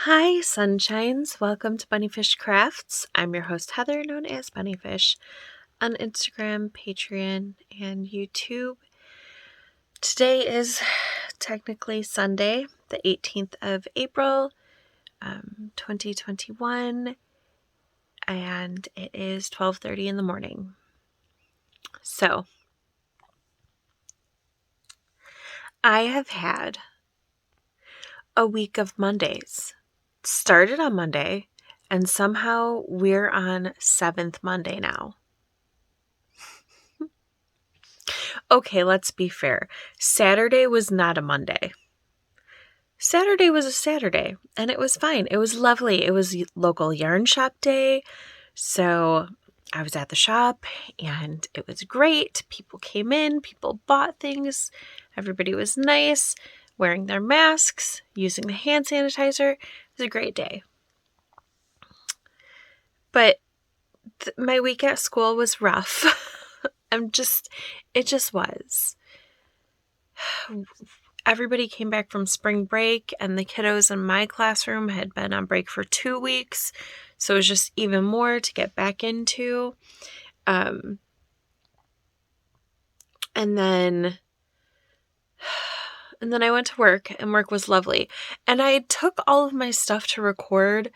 Hi, sunshines. Welcome to BunniPhish Crafts. I'm your host, Heather, known as BunniPhish, on Instagram, Patreon, and YouTube. Today is technically Sunday, the 18th of April, 2021, and it is 12:30 in the morning. So, I have had a week of Mondays. Started on Monday, and somehow we're on 7th Monday now. Okay, let's be fair. Saturday was not a Monday. Saturday was a Saturday, and it was fine. It was lovely. It was local yarn shop day, so I was at the shop, and it was great. People came in, people bought things. Everybody was nice, wearing their masks, using the hand sanitizer. It was a great day. But my week at school was rough. It just was. Everybody came back from spring break, and the kiddos in my classroom had been on break for 2 weeks. So it was just even more to get back into. And then I went to work, and work was lovely. And I took all of my stuff to record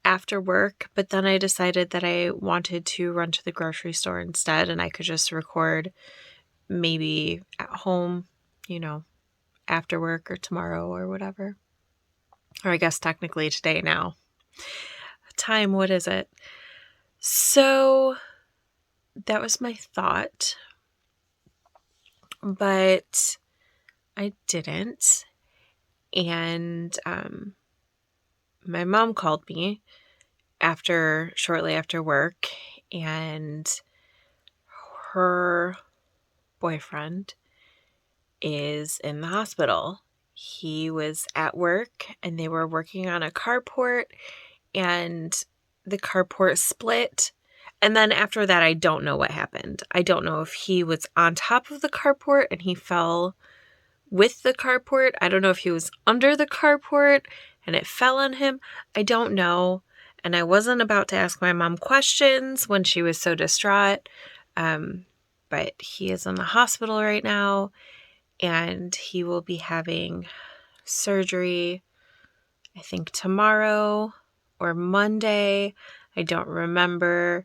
after work, but then I decided that I wanted to run to the grocery store instead, and I could just record maybe at home, after work or tomorrow or whatever. Or I guess technically today now. Time, what is it? So that was my thought, but I didn't. And my mom called me shortly after work, and her boyfriend is in the hospital. He was at work, and they were working on a carport, and the carport split. And then after that, I don't know what happened. I don't know if he was on top of the carport and he fell with the carport. I don't know if he was under the carport and it fell on him. I don't know. And I wasn't about to ask my mom questions when she was so distraught. But he is in the hospital right now, and he will be having surgery, I think tomorrow or Monday. I don't remember,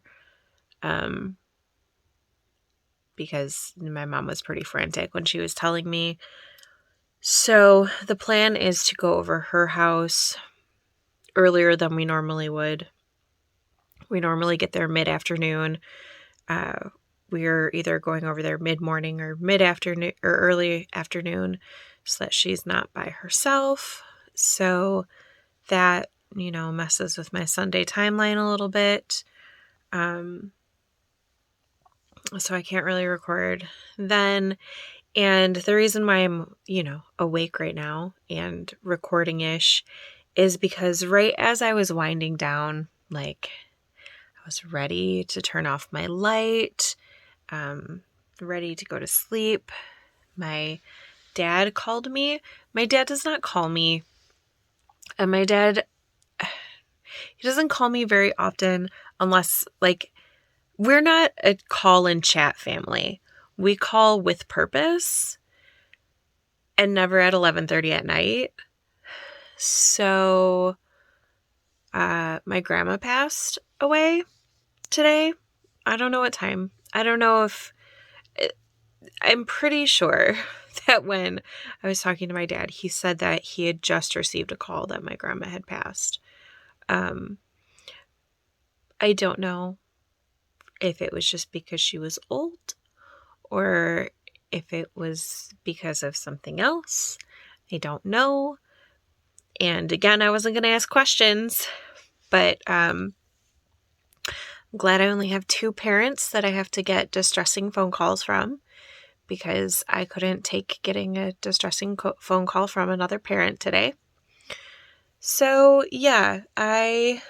because my mom was pretty frantic when she was telling me. So the plan is to go over her house earlier than we normally would. We normally get there mid-afternoon. We're either going over there mid-morning or mid-afternoon or early afternoon so that she's not by herself. So that, messes with my Sunday timeline a little bit. So I can't really record then. And the reason why I'm, awake right now and recording-ish is because right as I was winding down, I was ready to turn off my light, ready to go to sleep, my dad called me. My dad does not call me. And my dad, he doesn't call me very often unless, we're not a call and chat family. We call with purpose and never at 11:30 at night. So, my grandma passed away today. I don't know what time. I don't know I'm pretty sure that when I was talking to my dad, he said that he had just received a call that my grandma had passed. I don't know if it was just because she was old or if it was because of something else. I don't know. And again, I wasn't going to ask questions, but I'm glad I only have 2 parents that I have to get distressing phone calls from, because I couldn't take getting a distressing phone call from another parent today. So yeah, I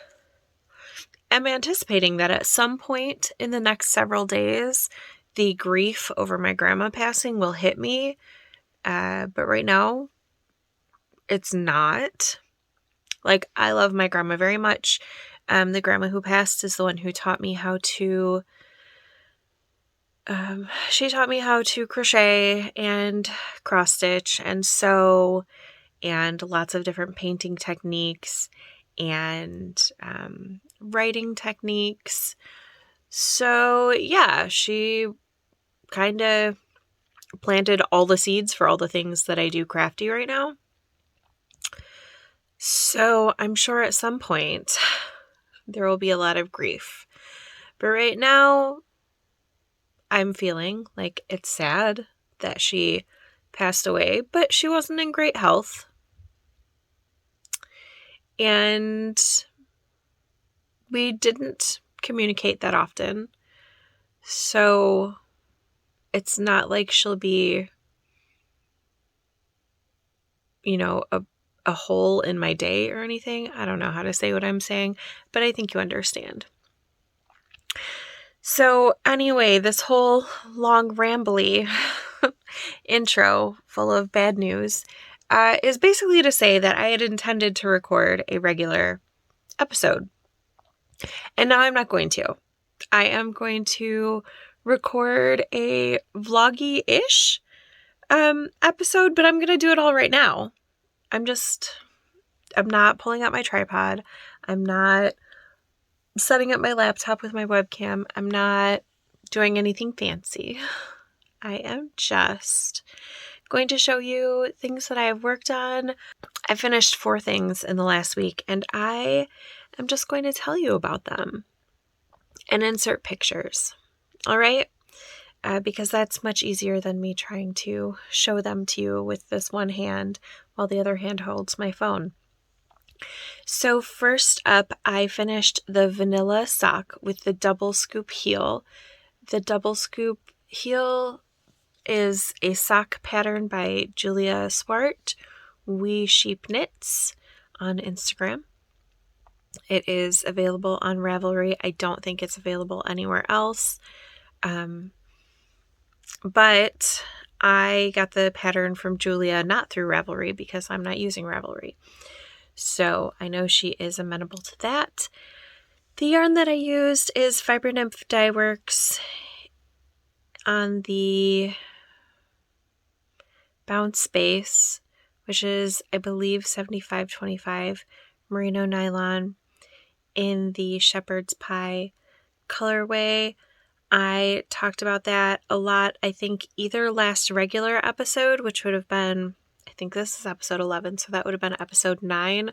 am anticipating that at some point in the next several days, the grief over my grandma passing will hit me. But right now, it's not. Like, I love my grandma very much. The grandma who passed is the one who taught me how to she taught me how to crochet and cross stitch and sew and lots of different painting techniques and writing techniques. So yeah, she kind of planted all the seeds for all the things that I do crafty right now. So I'm sure at some point there will be a lot of grief. But right now, I'm feeling like it's sad that she passed away, but she wasn't in great health. And we didn't communicate that often. So it's not like she'll be, a hole in my day or anything. I don't know how to say what I'm saying, but I think you understand. So anyway, this whole long rambly intro full of bad news is basically to say that I had intended to record a regular episode. And now I'm not going to. I am going to record a vloggy-ish episode, but I'm going to do it all right now. I'm not pulling out my tripod. I'm not setting up my laptop with my webcam. I'm not doing anything fancy. I am just going to show you things that I have worked on. I finished 4 things in the last week, and I am just going to tell you about them and insert pictures. All right? Because that's much easier than me trying to show them to you with this one hand while the other hand holds my phone. So first up, I finished the vanilla sock with the double scoop heel. The double scoop heel is a sock pattern by Julia Swart, We Sheep Knits on Instagram. It is available on Ravelry. I don't think it's available anywhere else. But I got the pattern from Julia not through Ravelry because I'm not using Ravelry. So I know she is amenable to that. The yarn that I used is Fiber Nymph Dye Works on the Bounce Base, which is, I believe, 7525 merino nylon in the Shepherd's Pie colorway. I talked about that a lot, I think, either last regular episode, which would have been, I think this is episode 11, so that would have been episode 9,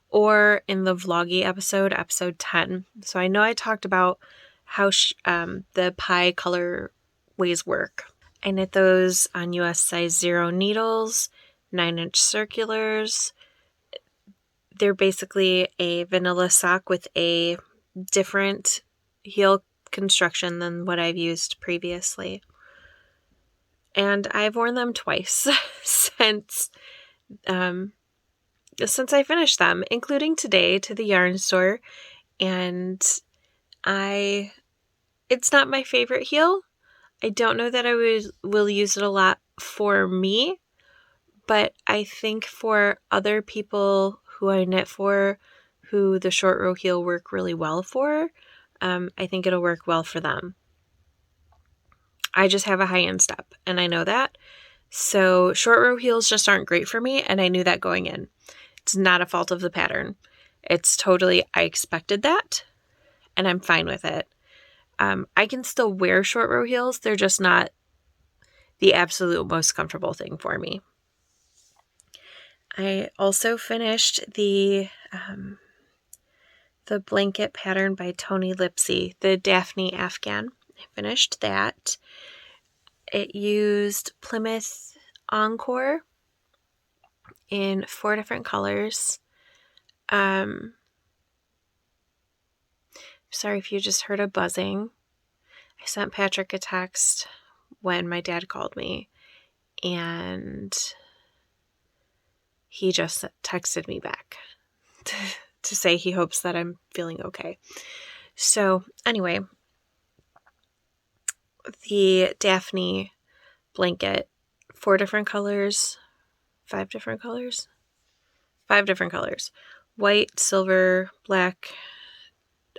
or in the vloggy episode, episode 10. So I know I talked about how the pie colorways work. I knit those on US size 0 needles, 9-inch circulars. They're basically a vanilla sock with a different heel construction than what I've used previously. And I've worn them twice since I finished them, including today to the yarn store. And it's not my favorite heel. I don't know that I will use it a lot for me, but I think for other people who I knit for, who the short row heel work really well for, I think it'll work well for them. I just have a high instep, and I know that. So short row heels just aren't great for me, and I knew that going in. It's not a fault of the pattern. It's totally, I expected that, and I'm fine with it. I can still wear short row heels. They're just not the absolute most comfortable thing for me. I also finished the blanket pattern by Tony Lipsy, the Daphne Afghan. I finished that. It used Plymouth Encore in 4 different colors. Sorry if you just heard a buzzing. I sent Patrick a text when my dad called me, and he just texted me back to say he hopes that I'm feeling okay. So anyway, the Daphne blanket, 4 different colors, 5 different colors. 5 different colors. white, silver, black,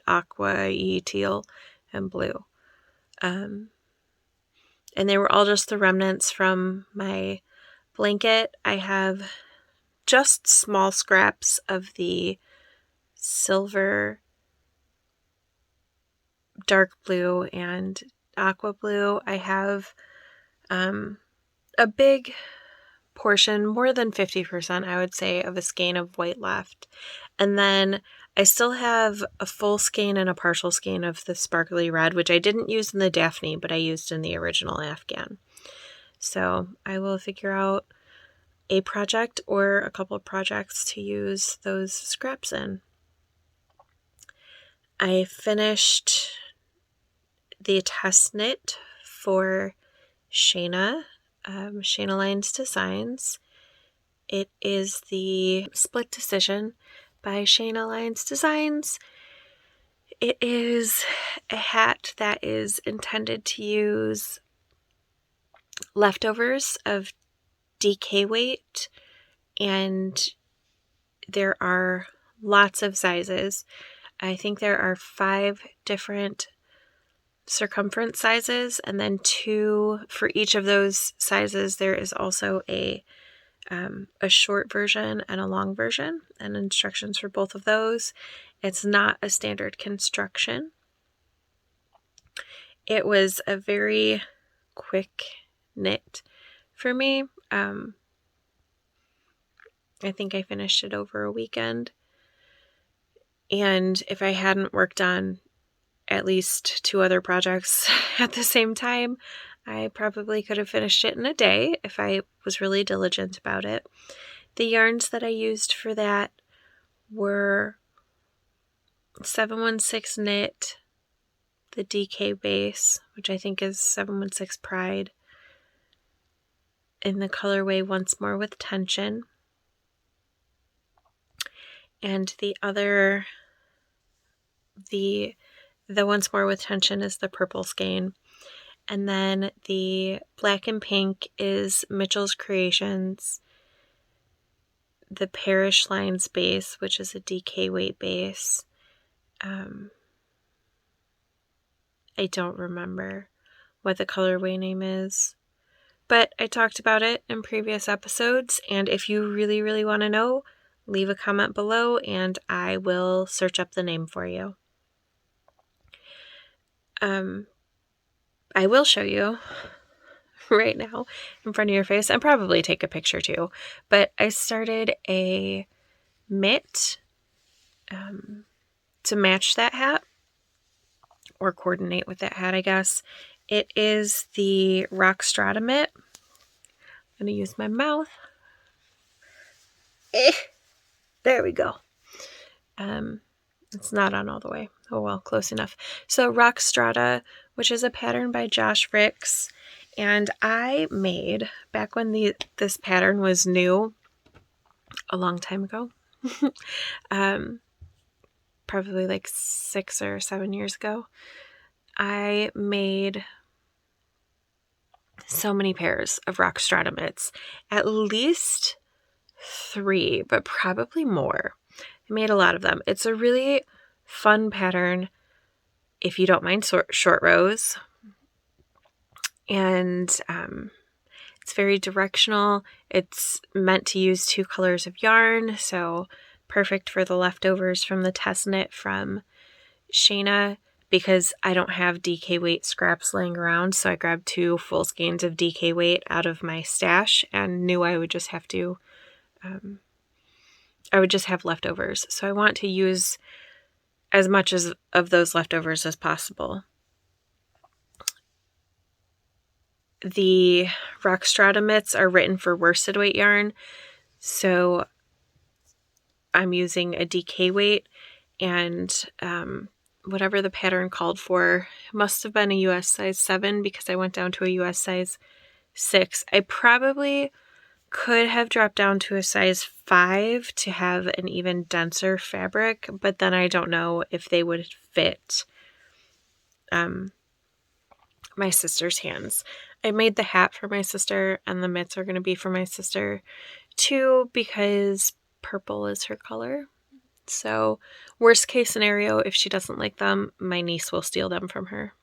aqua, teal, and blue. And they were all just the remnants from my blanket. I have just small scraps of the silver, dark blue, and aqua blue. I have a big portion, more than 50%, I would say, of a skein of white left. And then I still have a full skein and a partial skein of the sparkly red, which I didn't use in the Daphne, but I used in the original Afghan. So I will figure out a project or a couple of projects to use those scraps in. I finished the test knit for Shayna, Shayna Lines Designs. It is the Split Decision by Shayna Lines Designs. It is a hat that is intended to use leftovers of DK weight, and there are lots of sizes. I think there are 5 different circumference sizes, and then 2 for each of those sizes. There is also a short version and a long version, and instructions for both of those. It's not a standard construction. It was a very quick knit for me. I think I finished it over a weekend. And if I hadn't worked on at least 2 other projects at the same time, I probably could have finished it in a day if I was really diligent about it. The yarns that I used for that were 716 knit, the DK base, which I think is 716 Pride, in the colorway Once More with Tension. And the other, the Once More with Tension is the purple skein. And then the black and pink is Mitchell's Creations, the Parish Lines base, which is a DK weight base. I don't remember what the colorway name is, but I talked about it in previous episodes, and if you really, really want to know, leave a comment below and I will search up the name for you. I will show you right now in front of your face and probably take a picture too, but I started a mitt to match that hat, or coordinate with that hat, I guess. It is the Rock Stratamite. I'm going to use my mouth. There we go. It's not on all the way. Oh well, close enough. So Rock Strata, which is a pattern by Josh Ricks, and I made, back when this pattern was new, a long time ago, probably like 6 or 7 years ago, I made so many pairs of Rock Stratamites, at least 3, but probably more. I made a lot of them. It's a really fun pattern if you don't mind short rows, and it's very directional. It's meant to use 2 colors of yarn, so perfect for the leftovers from the test knit from Shayna, because I don't have DK weight scraps laying around, so I grabbed 2 full skeins of DK weight out of my stash and knew I would just have to, I would just have leftovers. So I want to use as much of those leftovers as possible. The Rock Stratamites are written for worsted weight yarn, so I'm using a DK weight, and whatever the pattern called for, it must have been a US size 7 because I went down to a US size 6. I probably could have dropped down to a size 5 to have an even denser fabric, but then I don't know if they would fit my sister's hands. I made the hat for my sister, and the mitts are going to be for my sister too, because purple is her color, So worst case scenario, if she doesn't like them, my niece will steal them from her.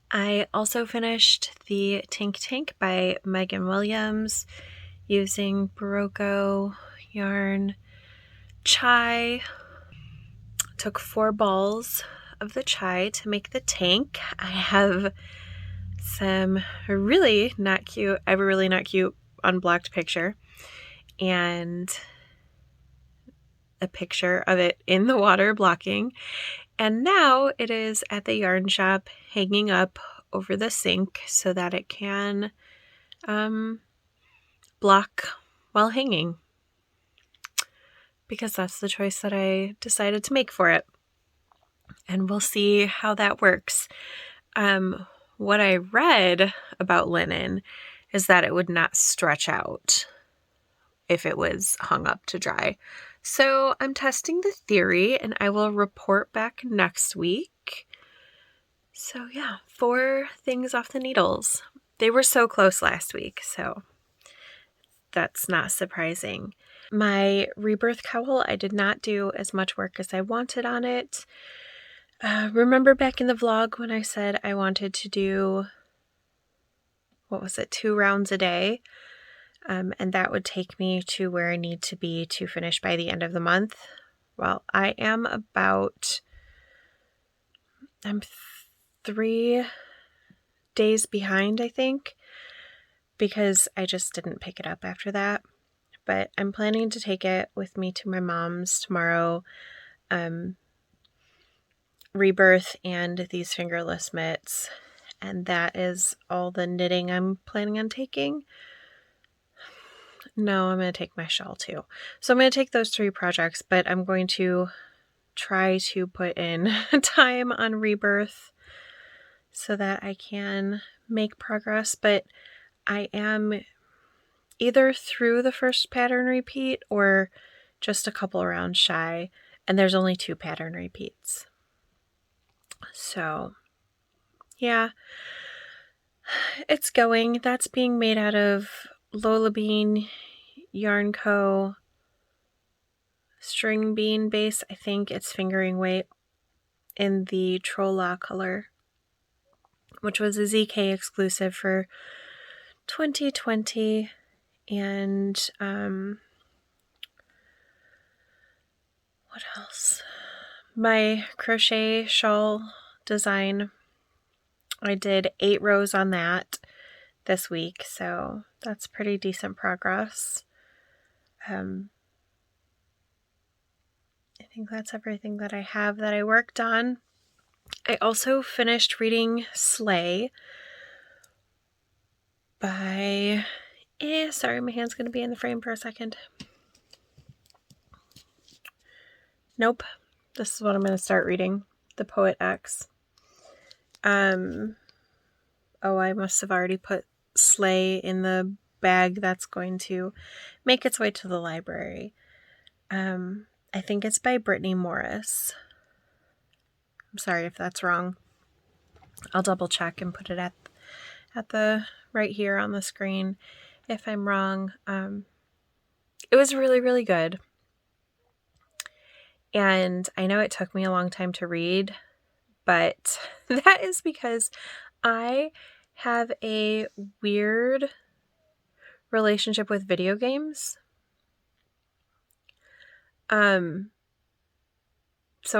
I also finished the Tink Tank by Megan Williams using Barocco yarn chai. Took 4 balls of the chai to make the tank. I have some really not cute, I have a really not cute unblocked picture and a picture of it in the water blocking. And now it is at the yarn shop hanging up over the sink so that it can block while hanging, because that's the choice that I decided to make for it. And we'll see how that works. What I read about linen is that it would not stretch out if it was hung up to dry. So I'm testing the theory and I will report back next week. So yeah, 4 things off the needles. They were so close last week, so that's not surprising. My rebirth cowl, I did not do as much work as I wanted on it. Remember back in the vlog when I said I wanted to do, 2 rounds a day? And that would take me to where I need to be to finish by the end of the month. Well, I'm 3 days behind, I think, because I just didn't pick it up after that. But I'm planning to take it with me to my mom's tomorrow. Rebirth and these fingerless mitts. And that is all the knitting I'm planning on taking. No, I'm going to take my shawl too. So I'm going to take those 3 projects, but I'm going to try to put in time on rebirth so that I can make progress. But I am either through the first pattern repeat or just a couple rounds shy, and there's only 2 pattern repeats. So yeah, it's going. That's being made out of Lola Bean Yarn Co. string bean base. I think it's fingering weight in the Trolla color, which was a ZK exclusive for 2020. And what else? My crochet shawl design, I did 8 rows on that this week, so that's pretty decent progress. I think that's everything that I have that I worked on. I also finished reading Slay by... sorry, my hand's going to be in the frame for a second. Nope. This is what I'm going to start reading. The Poet X. Oh, I must have already put Slay in the bag that's going to make its way to the library. I think it's by Brittany Morris. I'm sorry if that's wrong. I'll double check and put it at the right here on the screen if I'm wrong. It was really, really good. And I know it took me a long time to read, but that is because I have a weird relationship with video games. So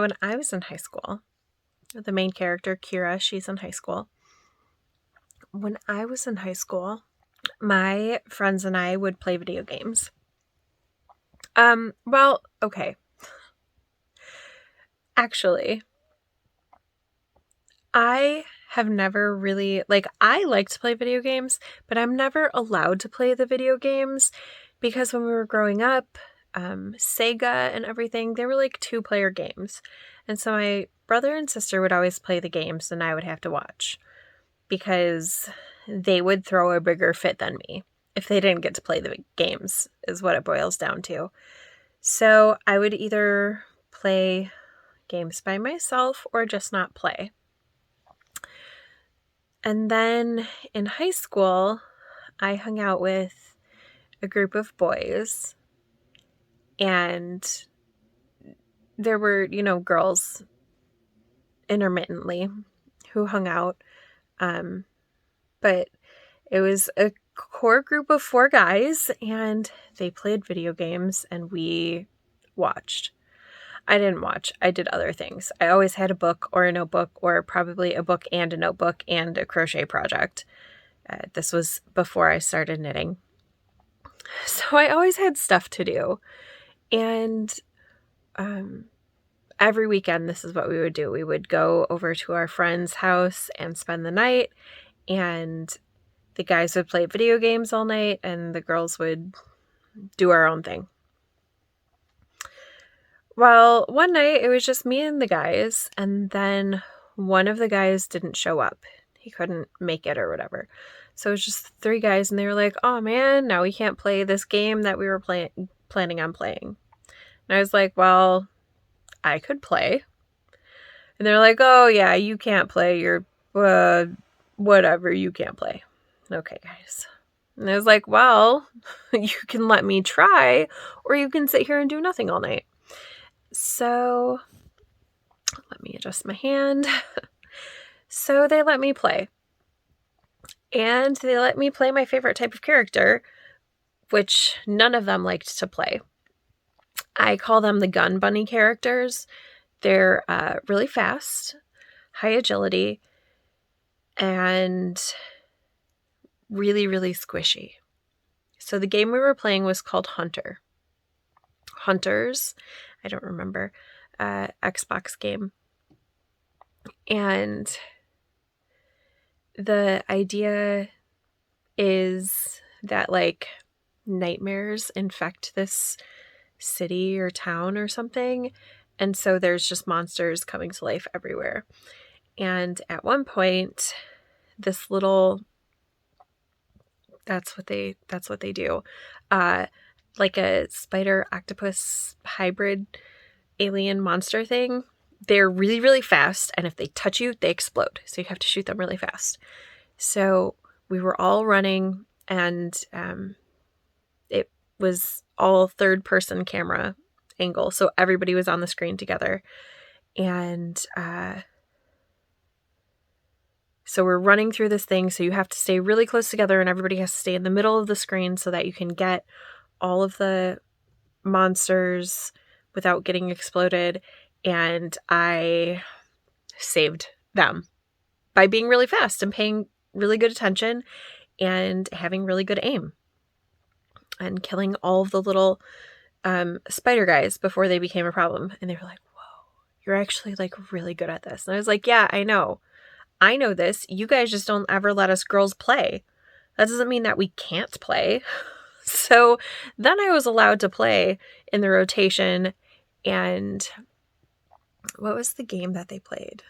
when I was in high school, the main character, Kira, she's in high school. When I was in high school, my friends and I would play video games. Well, okay. Actually, I have never really, I like to play video games, but I'm never allowed to play the video games because when we were growing up, Sega and everything, they were 2-player games. And so my brother and sister would always play the games and I would have to watch because they would throw a bigger fit than me if they didn't get to play the games, is what it boils down to. So I would either play games by myself or just not play. And then in high school, I hung out with a group of boys, and there were, girls intermittently who hung out. But it was a core group of 4 guys, and they played video games, and we watched. I didn't watch. I did other things. I always had a book or a notebook, or probably a book and a notebook and a crochet project. This was before I started knitting. So I always had stuff to do. And every weekend, this is what we would do. We would go over to our friend's house and spend the night, and the guys would play video games all night, and the girls would do our own thing. Well, one night it was just me and the guys, and then one of the guys didn't show up. He couldn't make it or whatever. So it was just 3 guys, and they were like, "Oh man, now we can't play this game that we were planning on playing." And I was like, "Well, I could play." And they're like, "Oh yeah, you can't play. You're whatever, you can't play." Okay, guys. And I was like, "Well, you can let me try, or you can sit here and do nothing all night." So let me adjust my hand. So they let me play. And they let me play my favorite type of character, which none of them liked to play. I call them the gun bunny characters. They're really fast, high agility, and really, really squishy. So the game we were playing was called Hunters. I don't remember. Xbox game. And the idea is that like nightmares infect this city or town or something. And so there's just monsters coming to life everywhere. And at one point, this little, that's what they do. Like a spider octopus hybrid alien monster thing. They're really, really fast, and if they touch you, they explode. So you have to shoot them really fast. So we were all running, and it was all third-person camera angle. So everybody was on the screen together. And so we're running through this thing, so you have to stay really close together, and everybody has to stay in the middle of the screen so that you can get all of the monsters without getting exploded. And I saved them by being really fast and paying really good attention and having really good aim and killing all of the little spider guys before they became a problem. And they were like, "Whoa, you're actually like really good at this." And I was like, "Yeah, I know this. You guys just don't ever let us girls play. That doesn't mean that we can't play." So then I was allowed to play in the rotation. And what was the game that they played?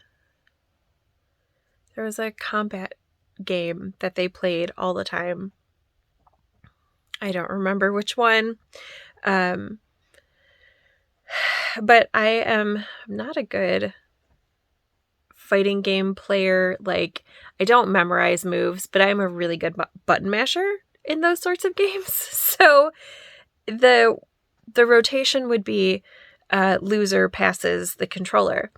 There was a combat game that they played all the time. I don't remember which one. But I am not a good fighting game player. Like, I don't memorize moves, but I'm a really good button masher in those sorts of games. So the rotation would be loser passes the controller.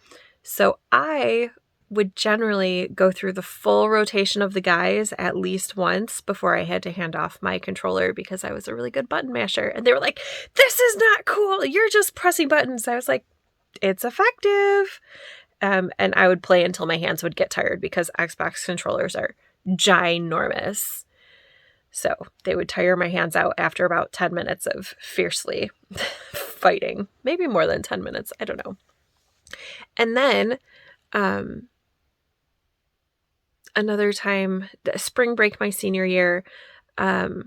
So I would generally go through the full rotation of the guys at least once before I had to hand off my controller because I was a really good button masher. And they were like, "This is not cool. You're just pressing buttons." I was like, "It's effective." And I would play until my hands would get tired because Xbox controllers are ginormous. So they would tire my hands out after about 10 minutes of fiercely fighting. Maybe more than 10 minutes. I don't know. And then another time, spring break my senior year, my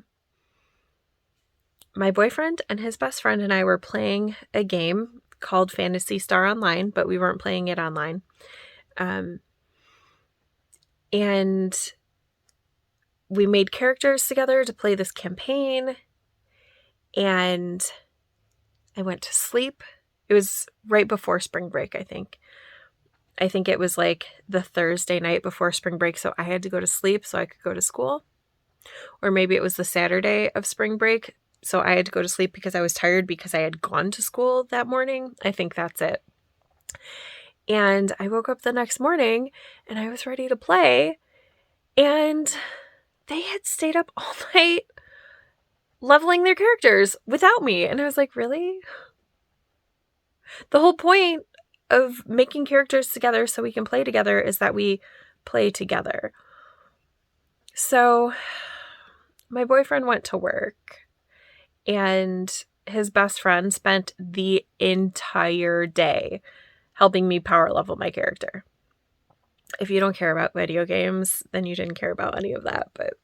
boyfriend and his best friend and I were playing a game called Phantasy Star Online, but we weren't playing it online. And we made characters together to play this campaign, and I went to sleep. It was right before spring break, I think. I think it was like the Thursday night before spring break, so I had to go to sleep so I could go to school. Or maybe it was the Saturday of spring break So I had to go to sleep because I was tired because I had gone to school that morning. I think that's it. And I woke up the next morning and I was ready to play. And they had stayed up all night leveling their characters without me. And I was like, really? The whole point of making characters together so we can play together is that we play together. So my boyfriend went to work and his best friend spent the entire day helping me power level my character. If you don't care about video games, then you didn't care about any of that. But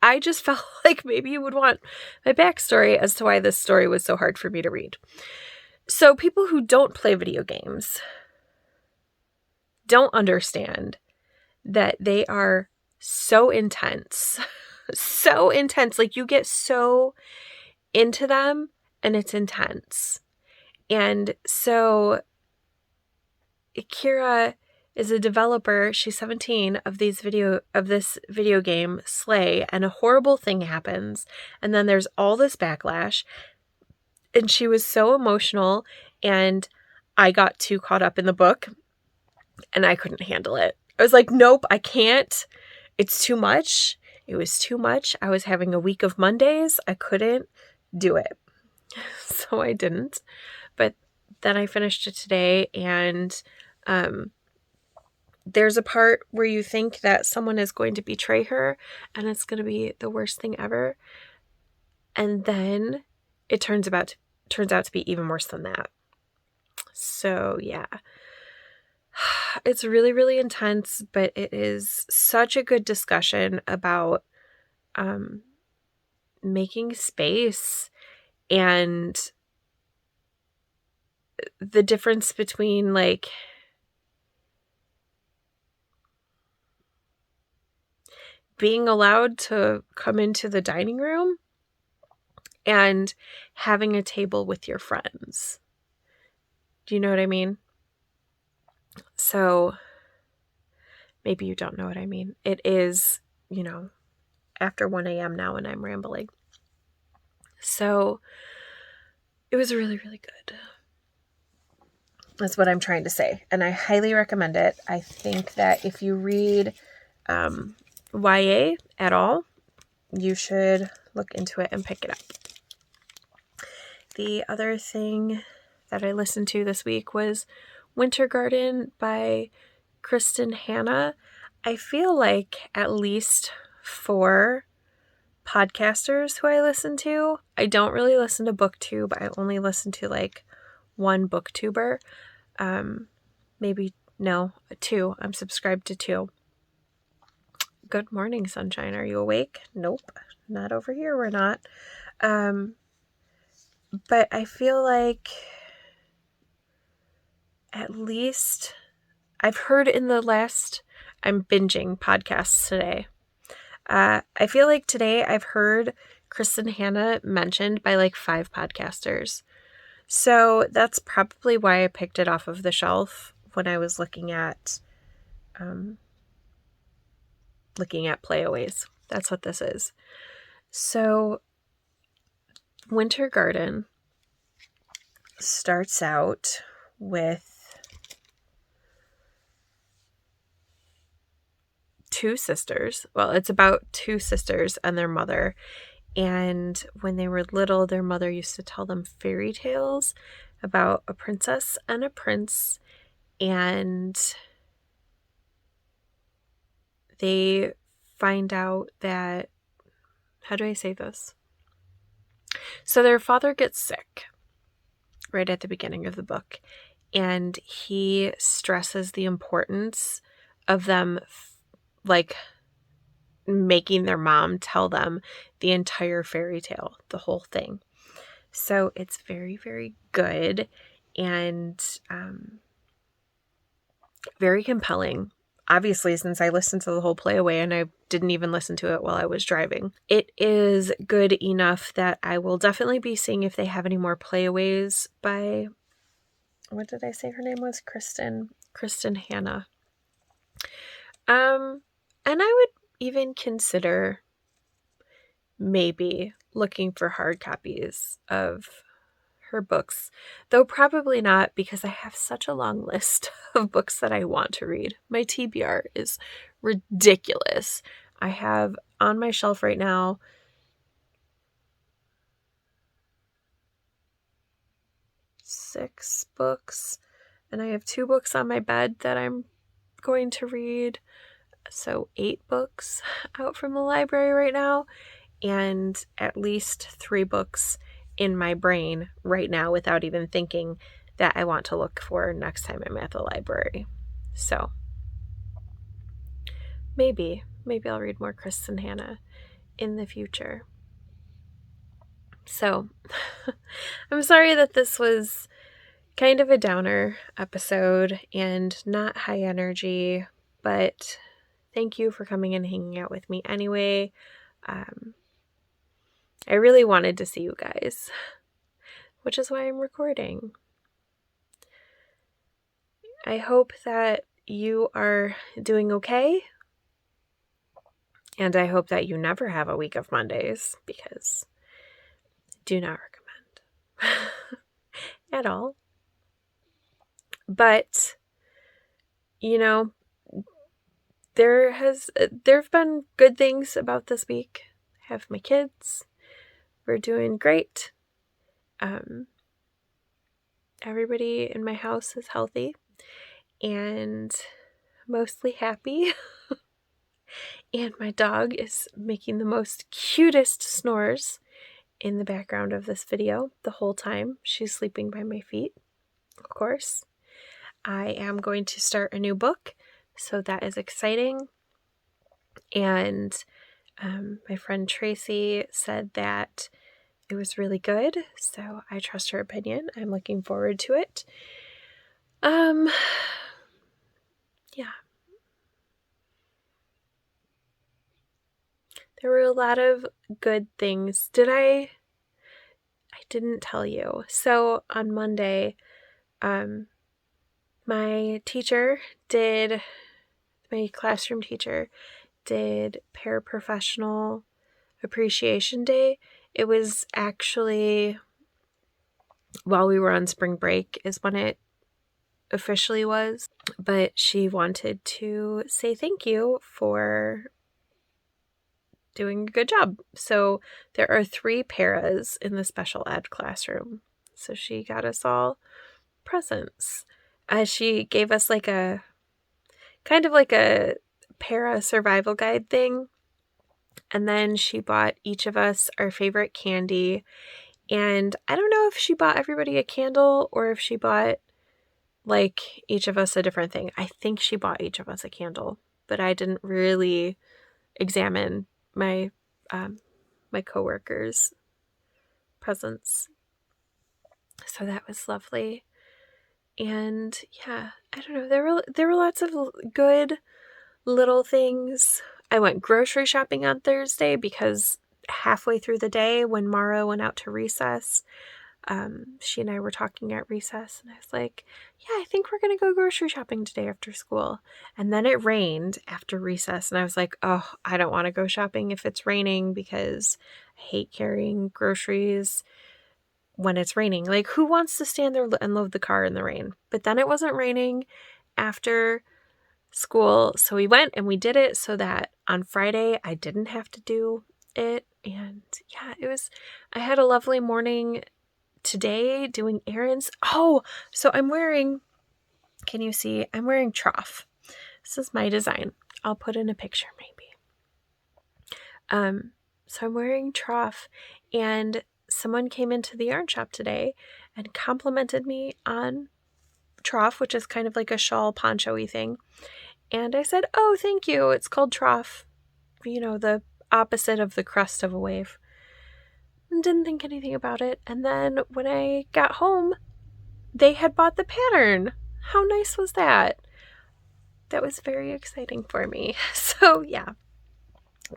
I just felt like maybe you would want my backstory as to why this story was so hard for me to read. So people who don't play video games don't understand that they are so intense. So intense. Like you get so into them and it's intense. And so Kira is a developer, she's 17, of this video game, Slay, and a horrible thing happens. And then there's all this backlash. And she was so emotional, and I got too caught up in the book, and I couldn't handle it. I was like, nope, I can't. It's too much. It was too much. I was having a week of Mondays. I couldn't do it. So I didn't. But then I finished it today, and there's a part where you think that someone is going to betray her and it's going to be the worst thing ever. And then it turns out to be even worse than that. So yeah, it's really, really intense, but it is such a good discussion about making space and the difference between like being allowed to come into the dining room and having a table with your friends. Do you know what I mean? So maybe you don't know what I mean. It is, after 1 a.m. now and I'm rambling. So it was really, really good. That's what I'm trying to say. And I highly recommend it. I think that if you read YA at all, you should look into it and pick it up. The other thing that I listened to this week was Winter Garden by Kristen Hanna. I feel like at least 4 podcasters who I listen to. I don't really listen to BookTube. I only listen to like one BookTuber. Maybe, no, 2. I'm subscribed to 2. Good morning, sunshine. Are you awake? Nope. Not over here. We're not. But I feel like at least I've heard in the last, I'm binging podcasts today. I feel like today I've heard Kristen Hanna mentioned by like 5 podcasters. So that's probably why I picked it off of the shelf when I was looking at playaways. That's what this is. So Winter Garden starts out with 2 sisters. Well, it's about 2 sisters and their mother. And when they were little, their mother used to tell them fairy tales about a princess and a prince. And they find out that, how do I say this? So their father gets sick right at the beginning of the book. And he stresses the importance of them like making their mom tell them the entire fairy tale, the whole thing. So it's very, very good and very compelling. Obviously, since I listened to the whole playaway and I didn't even listen to it while I was driving. It is good enough that I will definitely be seeing if they have any more playaways by, what did I say her name was? Kristen Hanna. And I would even consider maybe looking for hard copies of her books, though probably not, because I have such a long list of books that I want to read. My TBR is ridiculous. I have on my shelf right now 6 books, and I have 2 books on my bed that I'm going to read. So 8 books out from the library right now, and at least 3 books in my brain right now without even thinking that I want to look for next time I'm at the library. So maybe I'll read more Kristen Hanna in the future. So I'm sorry that this was kind of a downer episode and not high energy, but thank you for coming and hanging out with me anyway. I really wanted to see you guys, which is why I'm recording. I hope that you are doing okay, and I hope that you never have a week of Mondays, because I do not recommend at all. But, you know, there have been good things about this week. I have my kids. We're doing great. Everybody in my house is healthy and mostly happy. And my dog is making the most cutest snores in the background of this video the whole time. She's sleeping by my feet, of course. I am going to start a new book, so that is exciting. And my friend Tracy said that it was really good, so I trust her opinion. I'm looking forward to it. Yeah. There were a lot of good things. I didn't tell you. So on Monday, my classroom teacher did Paraprofessional Appreciation Day. It was actually while we were on spring break is when it officially was, but she wanted to say thank you for doing a good job. So there are 3 paras in the special ed classroom. So she got us all presents. She gave us like a kind of like a para survival guide thing. And then she bought each of us our favorite candy. And I don't know if she bought everybody a candle or if she bought like each of us a different thing. I think she bought each of us a candle, but I didn't really examine my my coworkers' presents. So that was lovely. And yeah, I don't know. There were lots of good little things. I went grocery shopping on Thursday because halfway through the day when Mara went out to recess, she and I were talking at recess, and I was like, yeah, I think we're going to go grocery shopping today after school. And then it rained after recess, and I was like, oh, I don't want to go shopping if it's raining because I hate carrying groceries when it's raining. Like, who wants to stand there and load the car in the rain? But then it wasn't raining after school, so we went and we did it so that on Friday I didn't have to do it. And yeah, I had a lovely morning today doing errands. Oh, so can you see? I'm wearing trough. This is my design. I'll put in a picture maybe. So I'm wearing trough, and someone came into the yarn shop today and complimented me on trough, which is kind of like a shawl poncho-y thing. And I said, oh, thank you. It's called trough. You know, the opposite of the crest of a wave. And didn't think anything about it. And then when I got home, they had bought the pattern. How nice was that? That was very exciting for me. So yeah,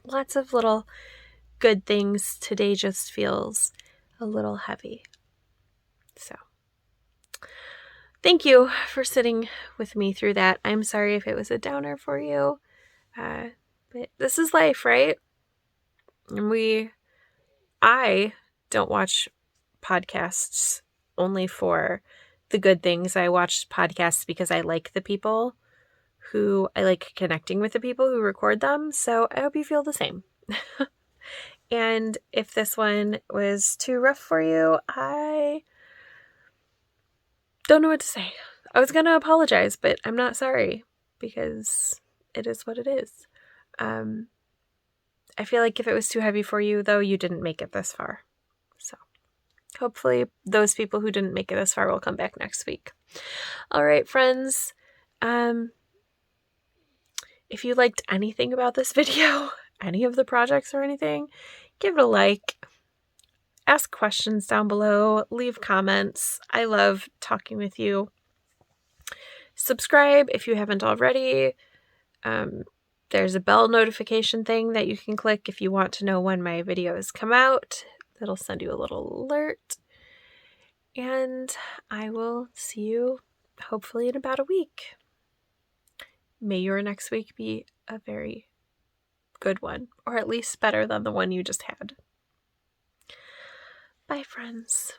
lots of little good things. Today just feels a little heavy. So thank you for sitting with me through that. I'm sorry if it was a downer for you. But this is life, right? And we I don't watch podcasts only for the good things. I watch podcasts because I like the people I like connecting with the people who record them. So I hope you feel the same. And if this one was too rough for you, I don't know what to say. I was going to apologize, but I'm not sorry because it is what it is. I feel like if it was too heavy for you, though, you didn't make it this far. So hopefully those people who didn't make it this far will come back next week. All right, friends. If you liked anything about this video, any of the projects or anything, give it a like. Ask questions down below. Leave comments. I love talking with you. Subscribe if you haven't already. There's a bell notification thing that you can click if you want to know when my videos come out. That'll send you a little alert. And I will see you hopefully in about a week. May your next week be a very good one, or at least better than the one you just had. Bye, friends.